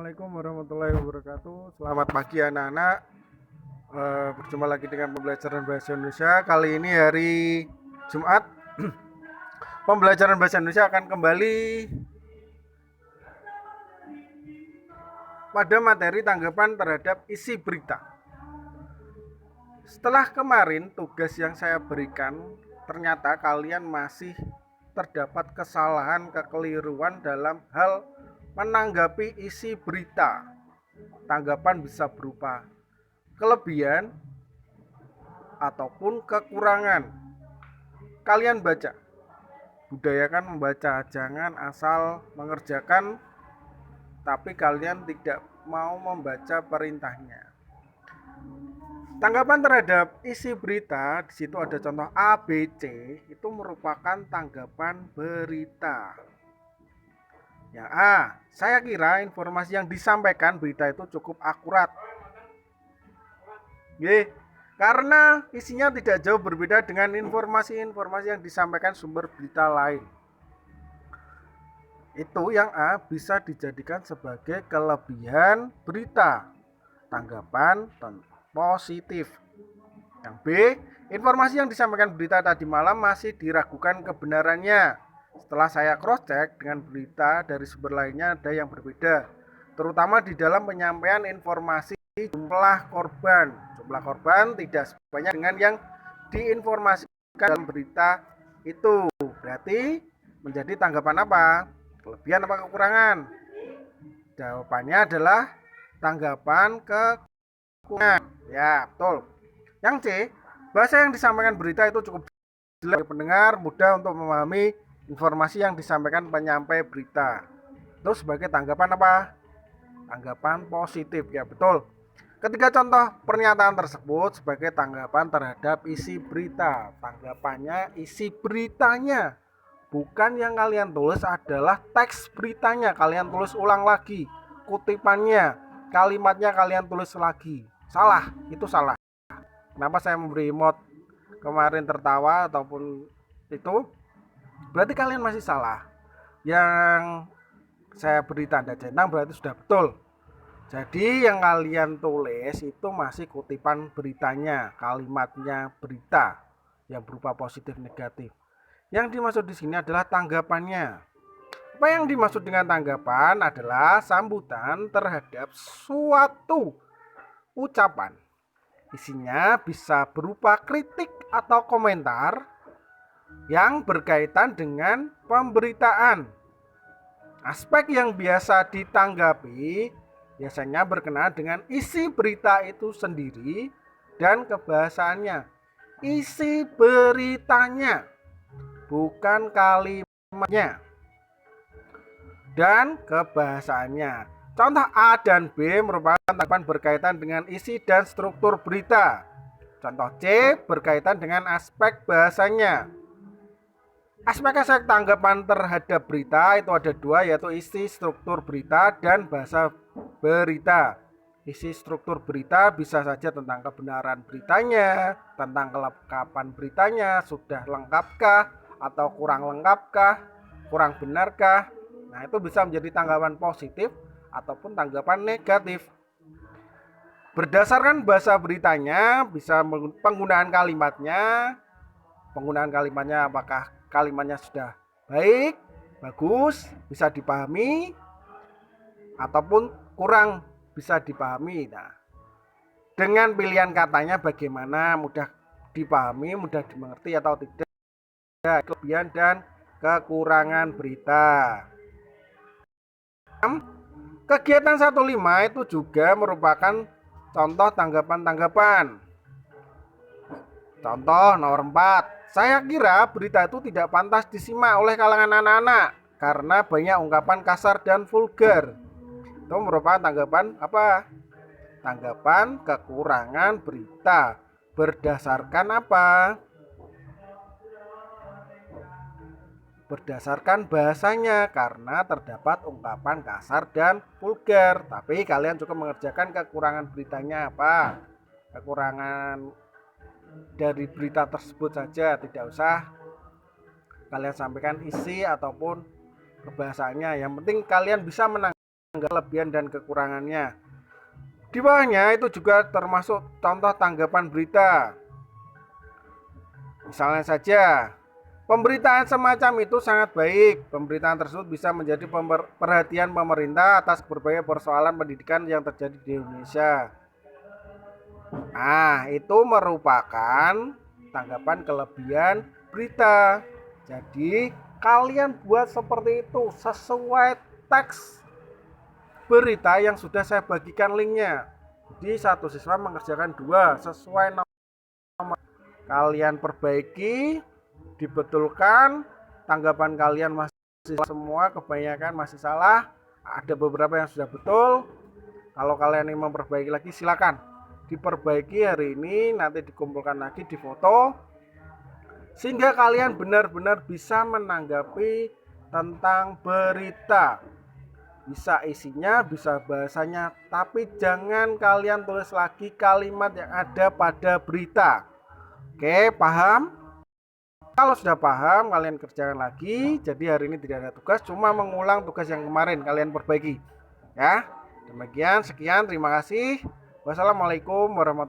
Assalamualaikum warahmatullahi wabarakatuh. Selamat pagi anak-anak. Berjumpa lagi dengan pembelajaran bahasa Indonesia. Kali ini hari Jumat. Pembelajaran bahasa Indonesia akan kembali pada materi tanggapan terhadap isi berita. Setelah kemarin tugas yang saya berikan, ternyata kalian masih terdapat kesalahan, kekeliruan dalam hal menanggapi isi berita. Tanggapan bisa berupa kelebihan ataupun kekurangan. Kalian baca, budayakan membaca, jangan asal mengerjakan tapi kalian tidak mau membaca perintahnya. Tanggapan terhadap isi berita, di situ ada contoh A, B, C, itu merupakan tanggapan berita. Yang A, saya kira informasi yang disampaikan berita itu cukup akurat. Karena isinya tidak jauh berbeda dengan informasi-informasi yang disampaikan sumber berita lain. Itu yang A bisa dijadikan sebagai kelebihan berita. Tanggapan positif. Yang B, informasi yang disampaikan berita tadi malam masih diragukan kebenarannya. Setelah saya cross check dengan berita dari sumber lainnya ada yang berbeda, terutama di dalam penyampaian informasi jumlah korban. Jumlah korban tidak sebanyak dengan yang diinformasikan dalam berita itu. Berarti menjadi tanggapan apa? Kelebihan apa kekurangan? Jawabannya adalah tanggapan kekurangan. Ya, betul. Yang C, bahasa yang disampaikan berita itu cukup jelas pendengar, mudah untuk memahami informasi yang disampaikan penyampai berita. Itu sebagai tanggapan apa? Tanggapan positif, ya betul. Ketiga contoh pernyataan tersebut sebagai tanggapan terhadap isi berita. Tanggapannya isi beritanya. Bukan yang kalian tulis adalah teks beritanya. Kalian tulis ulang lagi. Kutipannya, kalimatnya kalian tulis lagi. Salah, itu salah. Kenapa saya memberi emote kemarin tertawa ataupun itu? Berarti kalian masih salah. Yang saya beri tanda centang berarti sudah betul. Jadi yang kalian tulis itu masih kutipan beritanya, kalimatnya berita yang berupa positif negatif. Yang dimaksud di sini adalah tanggapannya. Apa yang dimaksud dengan tanggapan adalah sambutan terhadap suatu ucapan. Isinya bisa berupa kritik atau komentar yang berkaitan dengan pemberitaan. Aspek yang biasa ditanggapi biasanya berkenaan dengan isi berita itu sendiri dan kebahasaannya. Isi beritanya, bukan kalimatnya. Dan kebahasaannya. Contoh A dan B merupakan tanggapan berkaitan dengan isi dan struktur berita. Contoh C berkaitan dengan aspek bahasanya. Aspek-aspek tanggapan terhadap berita itu ada dua, yaitu isi struktur berita dan bahasa berita. Isi struktur berita bisa saja tentang kebenaran beritanya, tentang kelengkapan beritanya, sudah lengkapkah atau kurang lengkapkah, kurang benarkah. Nah, itu bisa menjadi tanggapan positif ataupun tanggapan negatif. Berdasarkan bahasa beritanya, bisa penggunaan kalimatnya apakah kalimatnya sudah baik, bagus, bisa dipahami, ataupun kurang bisa dipahami. Nah, dengan pilihan katanya bagaimana, mudah dipahami, mudah dimengerti atau tidak, kelebihan dan kekurangan berita. Kegiatan 15 itu juga merupakan contoh tanggapan-tanggapan. Contoh nomor 4, saya kira berita itu tidak pantas disimak oleh kalangan anak-anak karena banyak ungkapan kasar dan vulgar. Itu merupakan tanggapan apa? Tanggapan kekurangan berita. Berdasarkan apa? Berdasarkan bahasanya, karena terdapat ungkapan kasar dan vulgar. Tapi kalian cukup mengerjakan kekurangan beritanya apa? Kekurangan dari berita tersebut saja, tidak usah kalian sampaikan isi ataupun kebahasaannya. Yang penting kalian bisa menanggapi kelebihan dan kekurangannya. Di bawahnya itu juga termasuk contoh tanggapan berita. Misalnya saja, pemberitaan semacam itu sangat baik. Pemberitaan tersebut bisa menjadi perhatian pemerintah atas berbagai persoalan pendidikan yang terjadi di Indonesia. Nah, itu merupakan tanggapan kelebihan berita. Jadi, kalian buat seperti itu sesuai teks berita yang sudah saya bagikan linknya. Jadi, satu siswa mengerjakan 2 sesuai nama. Kalian perbaiki, dibetulkan. Tanggapan kalian masih semua, kebanyakan masih salah. Ada beberapa yang sudah betul. Kalau kalian ingin memperbaiki lagi, silakan diperbaiki hari ini, nanti dikumpulkan lagi, difoto, sehingga kalian benar-benar bisa menanggapi tentang berita. Bisa isinya, bisa bahasanya, tapi jangan kalian tulis lagi kalimat yang ada pada berita. Oke, paham? Kalau sudah paham, kalian kerjakan lagi. Jadi hari ini tidak ada tugas, cuma mengulang tugas yang kemarin kalian perbaiki. Ya, demikian, sekian, terima kasih. Wassalamualaikum warahmatullahi wabarakatuh.